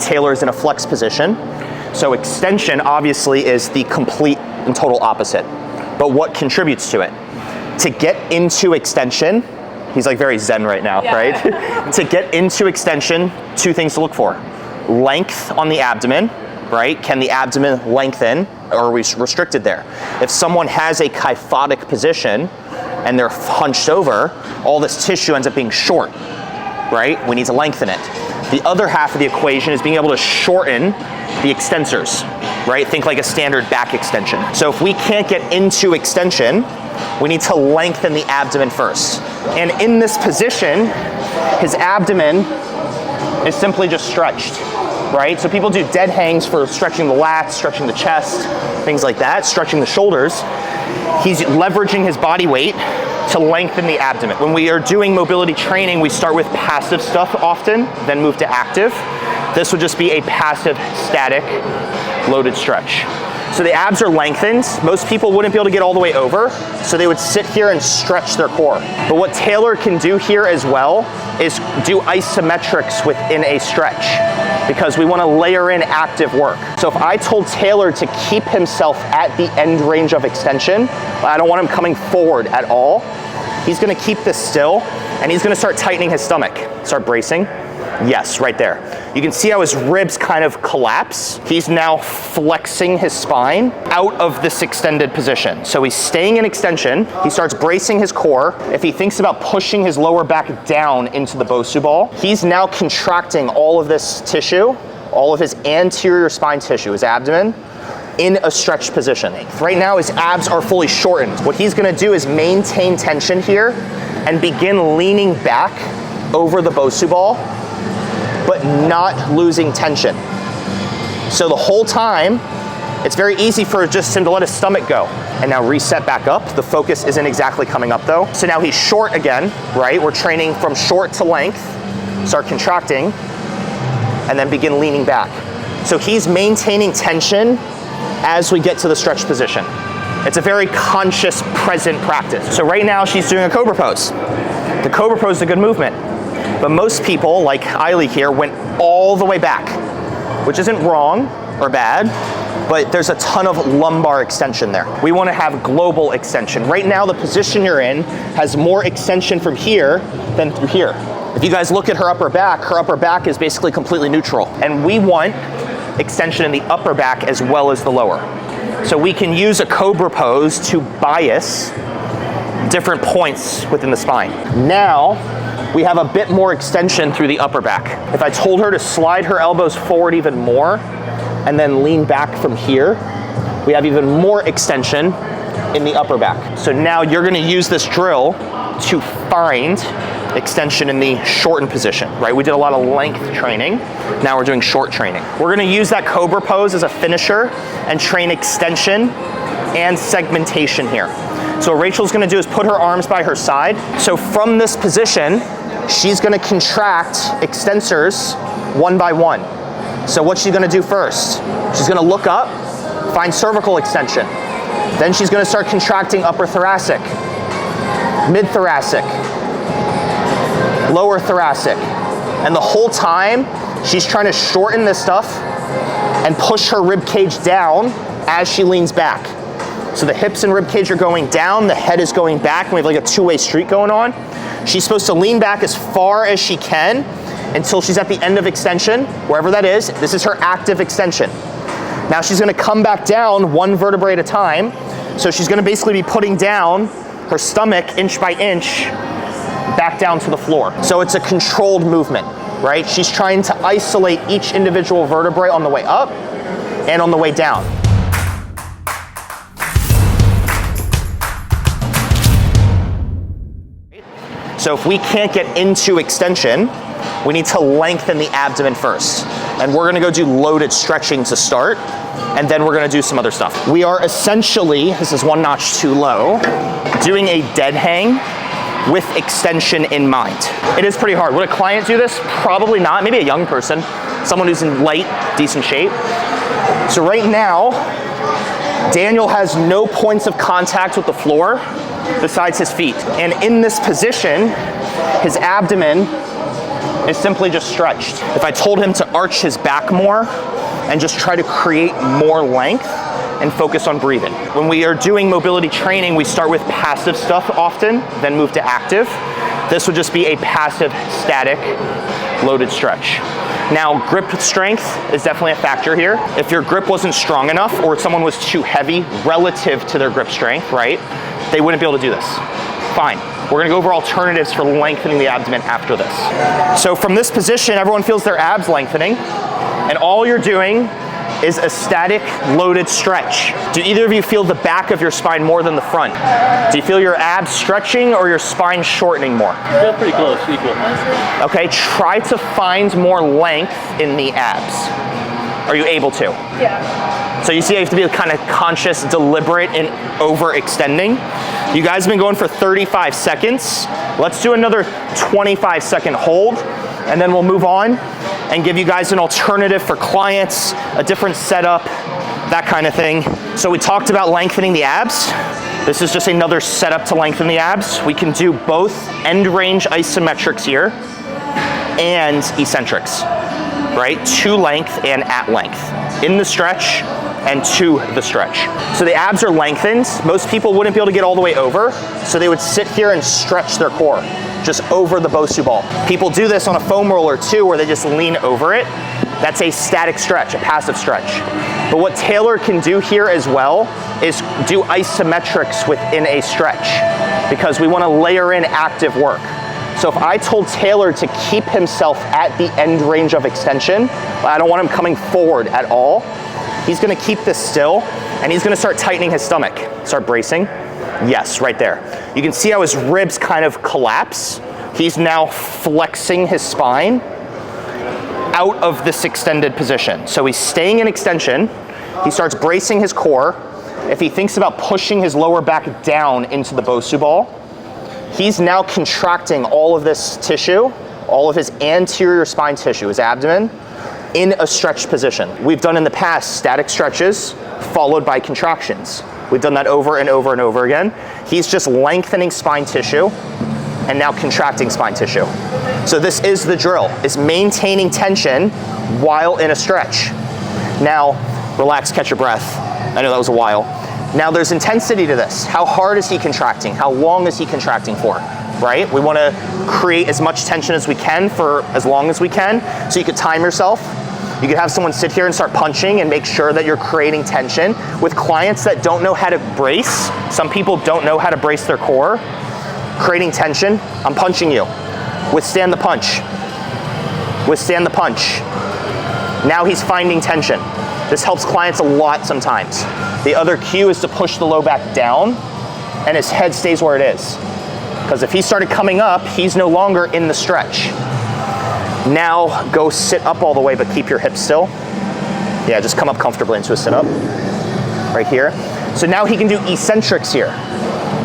Taylor is in a flex position. So extension obviously is the complete and total opposite. But what contributes to it? To get into extension, he's like very zen right now, right? To get into extension, two things to look for. Length on the abdomen, right? Can the abdomen lengthen, or are we restricted there? If someone has a kyphotic position and they're hunched over, all this tissue ends up being short, right? We need to lengthen it. The other half of the equation is being able to shorten the extensors, right? Think like a standard back extension. So if we can't get into extension, we need to lengthen the abdomen first. And in this position, his abdomen is simply just stretched, right? So people do dead hangs for stretching the lats, stretching the chest, things like that, stretching the shoulders. He's leveraging his body weight to lengthen the abdomen. When we are doing mobility training, we start with passive stuff often, then move to active. This would just be a passive, static, loaded stretch. So the abs are lengthened. Most people wouldn't be able to get all the way over, so they would sit here and stretch their core. But what Taylor can do here as well is do isometrics within a stretch, because we want to layer in active work. So if I told Taylor to keep himself at the end range of extension, I don't want him coming forward at all. He's going to keep this still, and he's going to start tightening his stomach. Start bracing. Yes, right there. You can see how his ribs kind of collapse. He's now flexing his spine out of this extended position. So he's staying in extension. He starts bracing his core. If he thinks about pushing his lower back down into the Bosu ball, he's now contracting all of this tissue, all of his anterior spine tissue, his abdomen, in a stretched position. Right now his abs are fully shortened. What he's gonna do is maintain tension here and begin leaning back over the Bosu ball, but not losing tension. So the whole time, it's very easy for just him to let his stomach go and now reset back up. The focus isn't exactly coming up though. So now he's short again, right? We're training from short to length, start contracting, and then begin leaning back. So he's maintaining tension as we get to the stretch position. It's a very conscious, present practice. So right now she's doing a Cobra pose. The Cobra pose is a good movement. But most people, like Eiley here, went all the way back, which isn't wrong or bad, but there's a ton of lumbar extension there. We want to have global extension. Right now, the position you're in has more extension from here than through here. If you guys look at her upper back is basically completely neutral. And we want extension in the upper back as well as the lower. So we can use a Cobra pose to bias different points within the spine. Now, we have a bit more extension through the upper back. If I told her to slide her elbows forward even more and then lean back from here, we have even more extension in the upper back. So now you're gonna use this drill to find extension in the shortened position, right? We did a lot of length training. Now we're doing short training. We're gonna use that Cobra pose as a finisher and train extension and segmentation here. So what Rachel's gonna do is put her arms by her side. So from this position, she's gonna contract extensors one by one. So what's she gonna do first? She's gonna look up, find cervical extension. Then she's gonna start contracting upper thoracic, mid-thoracic, lower thoracic. And the whole time, she's trying to shorten this stuff and push her rib cage down as she leans back. So the hips and rib cage are going down, the head is going back, and we have like a two-way street going on. She's supposed to lean back as far as she can until she's at the end of extension, wherever that is. This is her active extension. Now she's gonna come back down one vertebrae at a time. So she's gonna basically be putting down her stomach inch by inch back down to the floor. So it's a controlled movement, right? She's trying to isolate each individual vertebrae on the way up and on the way down. So if we can't get into extension, we need to lengthen the abdomen first. And we're gonna go do loaded stretching to start, and then we're gonna do some other stuff. We are essentially, this is one notch too low, doing a dead hang with extension in mind. It is pretty hard. Would a client do this? Probably not. Maybe a young person, someone who's in light, decent shape. So right now, Daniel has no points of contact with the floor besides his feet. And in this position, his abdomen is simply just stretched. If I told him to arch his back more and just try to create more length and focus on breathing. When we are doing mobility training, we start with passive stuff often, then move to active. This would just be a passive, static, loaded stretch. Now, grip strength is definitely a factor here. If your grip wasn't strong enough or someone was too heavy relative to their grip strength, right, they wouldn't be able to do this. Fine. We're gonna go over alternatives for lengthening the abdomen after this. So from this position, everyone feels their abs lengthening, and all you're doing is a static, loaded stretch. Do either of you feel the back of your spine more than the front? Do you feel your abs stretching or your spine shortening more? They're pretty close, equal. Okay, try to find more length in the abs. Are you able to? Yeah. So you see, I have to be kind of conscious, deliberate, and overextending. You guys have been going for 35 seconds. Let's do another 25-second hold, and then we'll move on and give you guys an alternative for clients, a different setup, that kind of thing. So we talked about lengthening the abs. This is just another setup to lengthen the abs. We can do both end range isometrics here and eccentrics, right? To length and at length. In the stretch and to the stretch. So the abs are lengthened. Most people wouldn't be able to get all the way over, so they would sit here and stretch their core just over the BOSU ball. People do this on a foam roller too, where they just lean over it. That's a static stretch, a passive stretch. But what Taylor can do here as well is do isometrics within a stretch, because we want to layer in active work. So if I told Taylor to keep himself at the end range of extension, I don't want him coming forward at all. He's gonna keep this still, and he's gonna start tightening his stomach. Start bracing. Yes, right there. You can see how his ribs kind of collapse. He's now flexing his spine out of this extended position. So he's staying in extension. He starts bracing his core. If he thinks about pushing his lower back down into the BOSU ball, he's now contracting all of this tissue, all of his anterior spine tissue, his abdomen, in a stretched position. We've done in the past static stretches followed by contractions. We've done that over and over and over again. He's just lengthening spine tissue and now contracting spine tissue. So this is the drill, is maintaining tension while in a stretch. Now, relax, catch your breath. I know that was a while. Now there's intensity to this. How hard is he contracting? How long is he contracting for? Right? We want to create as much tension as we can for as long as we can. So you could time yourself. You could have someone sit here and start punching and make sure that you're creating tension. With clients that don't know how to brace, some people don't know how to brace their core, creating tension, I'm punching you. Withstand the punch. Withstand the punch. Now he's finding tension. This helps clients a lot sometimes. The other cue is to push the low back down and his head stays where it is. Because if he started coming up, he's no longer in the stretch. Now go sit up all the way, but keep your hips still. Yeah, just come up comfortably into a sit up, right here. So now he can do eccentrics here,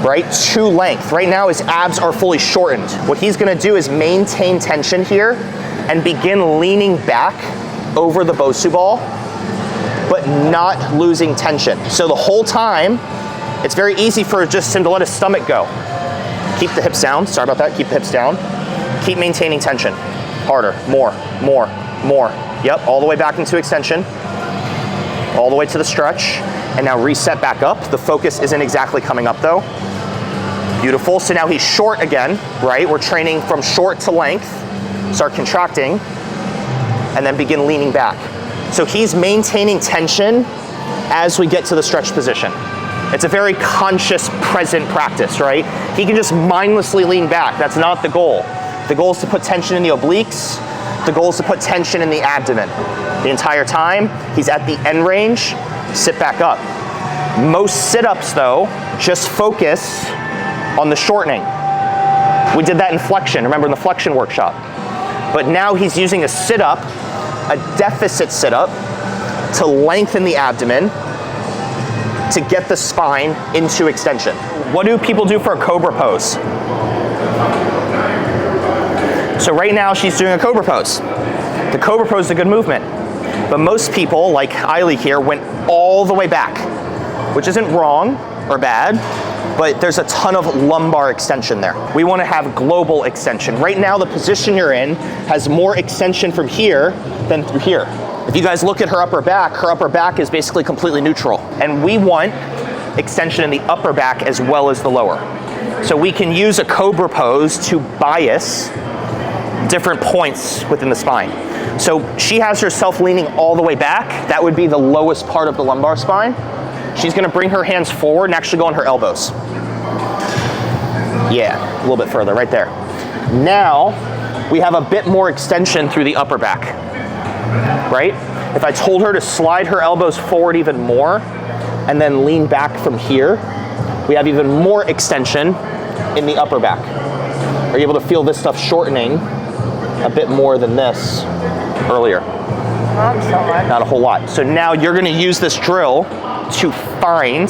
right? To length. Right now his abs are fully shortened. What he's gonna do is maintain tension here and begin leaning back over the BOSU ball, but not losing tension. So the whole time, it's very easy for just him to let his stomach go. Keep the hips down, sorry about that, keep the hips down. Keep maintaining tension. Harder, more, more, more. Yep, all the way back into extension. All the way to the stretch. And now reset back up. The focus isn't exactly coming up though. Beautiful, so now he's short again, right? We're training from short to length. Start contracting, and then begin leaning back. So he's maintaining tension as we get to the stretch position. It's a very conscious, present practice, right? He can just mindlessly lean back. That's not the goal. The goal is to put tension in the obliques. The goal is to put tension in the abdomen. The entire time, he's at the end range, sit back up. Most sit-ups though, just focus on the shortening. We did that in flexion, remember in the flexion workshop. But now he's using a sit-up, a deficit sit-up, to lengthen the abdomen, to get the spine into extension. What do people do for a Cobra pose? So right now she's doing a Cobra pose. The Cobra pose is a good movement. But most people, like Eiley here, went all the way back, which isn't wrong or bad. but there's a ton of lumbar extension there. We want to have global extension. Right now, the position you're in has more extension from here than through here. If you guys look at her upper back is basically completely neutral. And we want extension in the upper back as well as the lower. So we can use a Cobra pose to bias different points within the spine. So she has herself leaning all the way back. That would be the lowest part of the lumbar spine. She's gonna bring her hands forward and actually go on her elbows. Yeah, a little bit further, right there. Now, we have a bit more extension through the upper back, right? If I told her to slide her elbows forward even more and then lean back from here, we have even more extension in the upper back. Are you able to feel this stuff shortening a bit more than this earlier? Not so much. Not a whole lot. So now you're gonna use this drill to find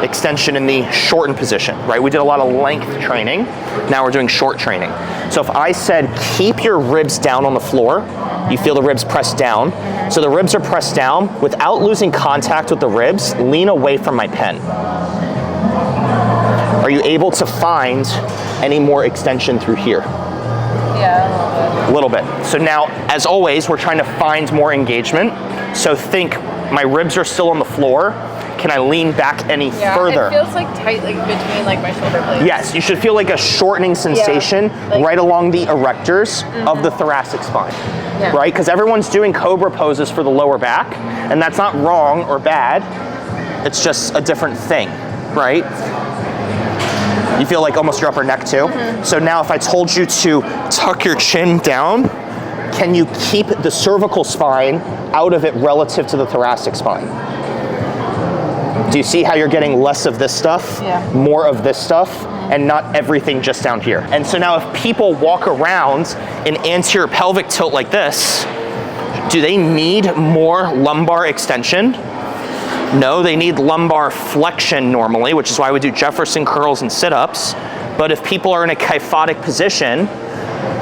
extension in the shortened position, right? We did a lot of length training. Now we're doing short training. So if I said, keep your ribs down on the floor, you feel the ribs pressed down. So the ribs are pressed down. Without losing contact with the ribs, lean away from my pen. Are you able to find any more extension through here? Yeah, a little bit. So now, as always, we're trying to find more engagement. So think, my ribs are still on the floor. Can I lean back any further? It feels like tight, like between like my shoulder blades. Yes, you should feel like a shortening sensation right along the erectors of the thoracic spine, right? Because everyone's doing Cobra poses for the lower back, and that's not wrong or bad. It's just a different thing, right? You feel like almost your upper neck too. So now if I told you to tuck your chin down, can you keep the cervical spine out of it relative to the thoracic spine? Do you see how you're getting less of this stuff, more of this stuff, and not everything just down here? And so now if people walk around in anterior pelvic tilt like this, do they need more lumbar extension? No, they need lumbar flexion normally, which is why we do Jefferson curls and sit-ups. But if people are in a kyphotic position,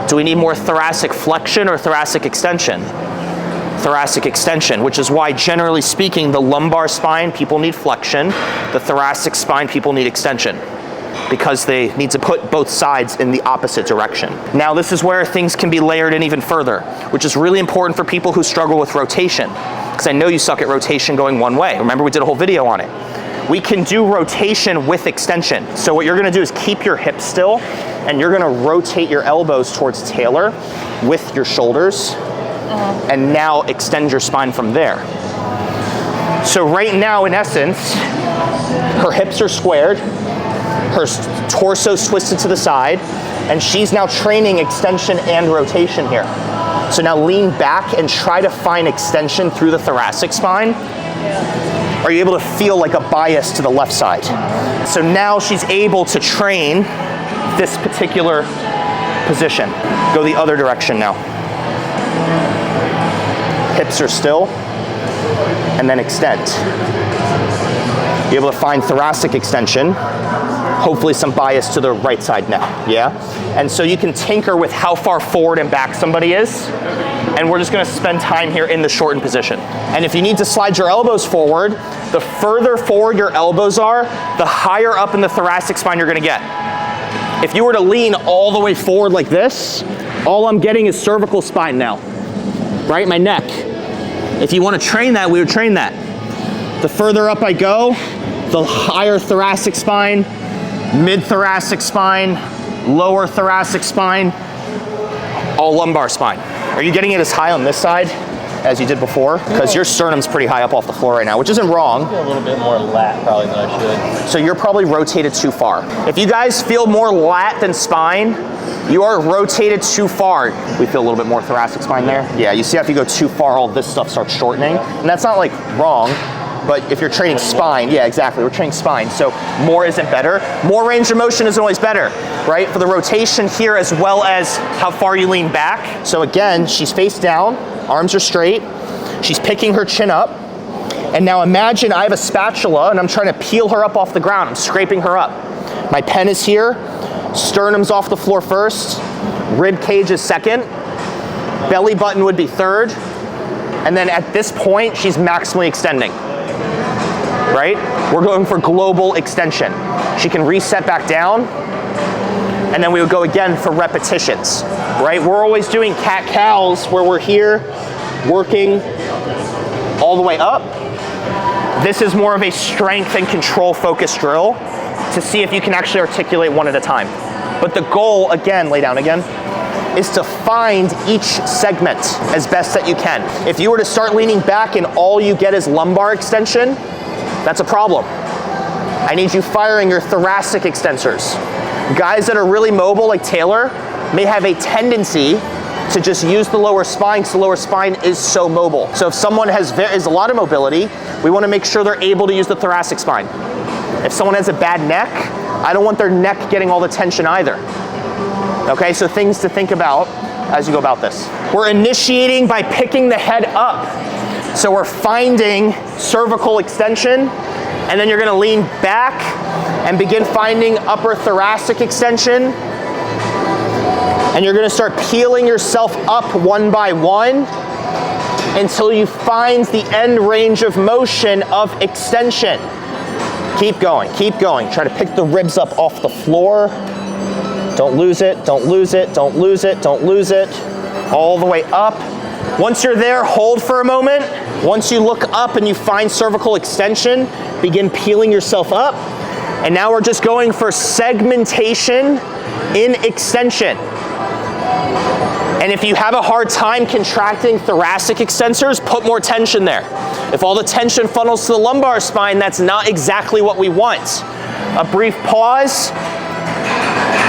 do we need more thoracic flexion or thoracic extension? Thoracic extension, which is why, generally speaking, the lumbar spine, people need flexion. The thoracic spine, people need extension, because they need to put both sides in the opposite direction. Now, this is where things can be layered in even further, which is really important for people who struggle with rotation, because I know you suck at rotation going one way. Remember, we did a whole video on it. We can do rotation with extension. So what you're gonna do is keep your hips still, and you're gonna rotate your elbows towards tailor with your shoulders, and now extend your spine from there. So right now, in essence, her hips are squared, her torso's twisted to the side, and she's now training extension and rotation here. So now lean back and try to find extension through the thoracic spine. Are you able to feel like a bias to the left side? So now she's able to train this particular position. Go the other direction now. Hips are still, and then extend. Be able to find thoracic extension, hopefully some bias to the right side now, And so you can tinker with how far forward and back somebody is, and we're just gonna spend time here in the shortened position. And if you need to slide your elbows forward, the further forward your elbows are, the higher up in the thoracic spine you're gonna get. If you were to lean all the way forward like this, all I'm getting is cervical spine now, right? My neck. If you wanna train that, we would train that. The further up I go, the higher thoracic spine, mid-thoracic spine, lower thoracic spine, all lumbar spine. Are you getting it as high on this side as you did before? Because your sternum's pretty high up off the floor right now, which isn't wrong. I feel a little bit more lat probably than I should. So you're probably rotated too far. If you guys feel more lat than spine, you are rotated too far. We feel a little bit more thoracic spine there. Yeah, you see how if you go too far, all this stuff starts shortening. And that's not like wrong, but if you're training spine, yeah, exactly, we're training spine. So more isn't better. More range of motion isn't always better, right? For the rotation here as well as how far you lean back. So again, she's face down, arms are straight. She's picking her chin up. And now imagine I have a spatula and I'm trying to peel her up off the ground. I'm scraping her up. My pen is here. Sternum's off the floor first. Rib cage is second. Belly button would be third. And then at this point, she's maximally extending. right? We're going for global extension. She can reset back down, and then we would go again for repetitions, right? We're always doing cat-cows where we're here working all the way up. This is more of a strength and control focused drill to see if you can actually articulate one at a time. But the goal, again, lay down again, is to find each segment as best that you can. If you were to start leaning back and all you get is lumbar extension, that's a problem. I need you firing your thoracic extensors. Guys that are really mobile, like Taylor, may have a tendency to just use the lower spine because the lower spine is so mobile. So if someone has a lot of mobility, we want to make sure they're able to use the thoracic spine. If someone has a bad neck, I don't want their neck getting all the tension either. Okay, so things to think about as you go about this. We're initiating by picking the head up. So we're finding cervical extension, and then you're gonna lean back and begin finding upper thoracic extension. And you're gonna start peeling yourself up one by one until you find the end range of motion of extension. Keep going, keep going. Try to pick the ribs up off the floor. Don't lose it, don't lose it, don't lose it, don't lose it. All the way up. Once you're there, hold for a moment. Once you look up and you find cervical extension, begin peeling yourself up. And now we're just going for segmentation in extension. And if you have a hard time contracting thoracic extensors, put more tension there. If all the tension funnels to the lumbar spine, that's not exactly what we want. A brief pause,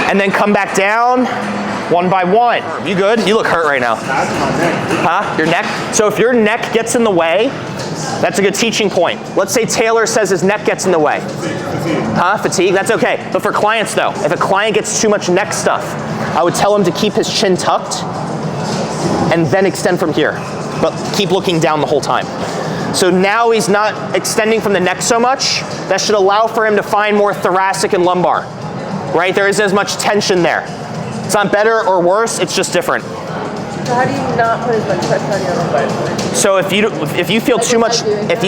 and then come back down one by one. You good? You look hurt right now. Huh? Your neck? So if your neck gets in the way, that's a good teaching point. Let's say Taylor says his neck gets in the way. Huh? Fatigue? That's okay. But for clients though, if a client gets too much neck stuff, I would tell him to keep his chin tucked and then extend from here. But keep looking down the whole time. So now he's not extending from the neck so much. That should allow for him to find more thoracic and lumbar. Right? There isn't as much tension there. It's not better or worse, it's just different. So how do you not put as much pressure on your lumbar spine? So if you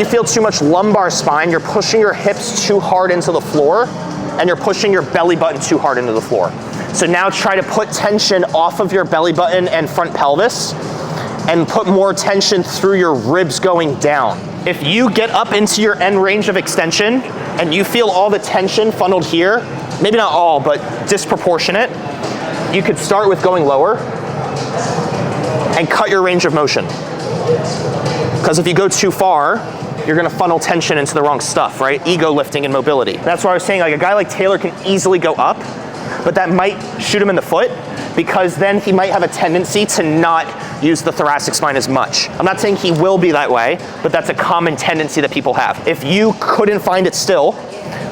feel too much lumbar spine, you're pushing your hips too hard into the floor and you're pushing your belly button too hard into the floor. So now try to put tension off of your belly button and front pelvis and put more tension through your ribs going down. If you get up into your end range of extension and you feel all the tension funneled here, maybe not all, but disproportionate, you could start with going lower and cut your range of motion. Because if you go too far, you're gonna funnel tension into the wrong stuff, right? Ego lifting and mobility. That's why I was saying, like, a guy like Taylor can easily go up, but that might shoot him in the foot because then he might have a tendency to not use the thoracic spine as much. I'm not saying he will be that way, but that's a common tendency that people have. If you couldn't find it still,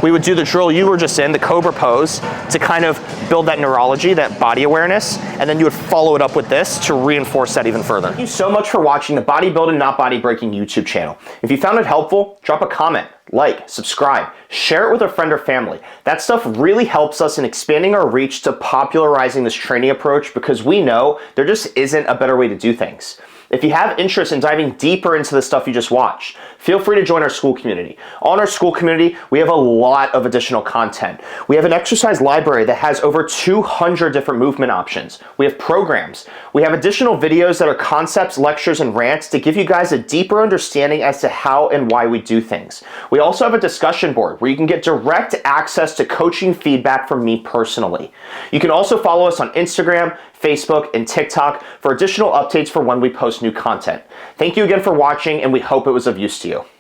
we would do the drill you were just in, the Cobra pose, to kind of build that neurology, that body awareness, and then you would follow it up with this to reinforce that even further. Thank you so much for watching the Bodybuilding Not Body Breaking YouTube channel. If you found it helpful, drop a comment, like, subscribe, share it with a friend or family. That stuff really helps us in expanding our reach to popularizing this training approach because we know there just isn't a better way to do things. If you have interest in diving deeper into the stuff you just watched, feel free to join our school community. On our school community, we have a lot of additional content. We have an exercise library that has over 200 different movement options. We have programs. We have additional videos that are concepts, lectures, and rants to give you guys a deeper understanding as to how and why we do things. We also have a discussion board where you can get direct access to coaching feedback from me personally. You can also follow us on Instagram, Facebook, and TikTok for additional updates for when we post new content. Thank you again for watching, and we hope it was of use to you.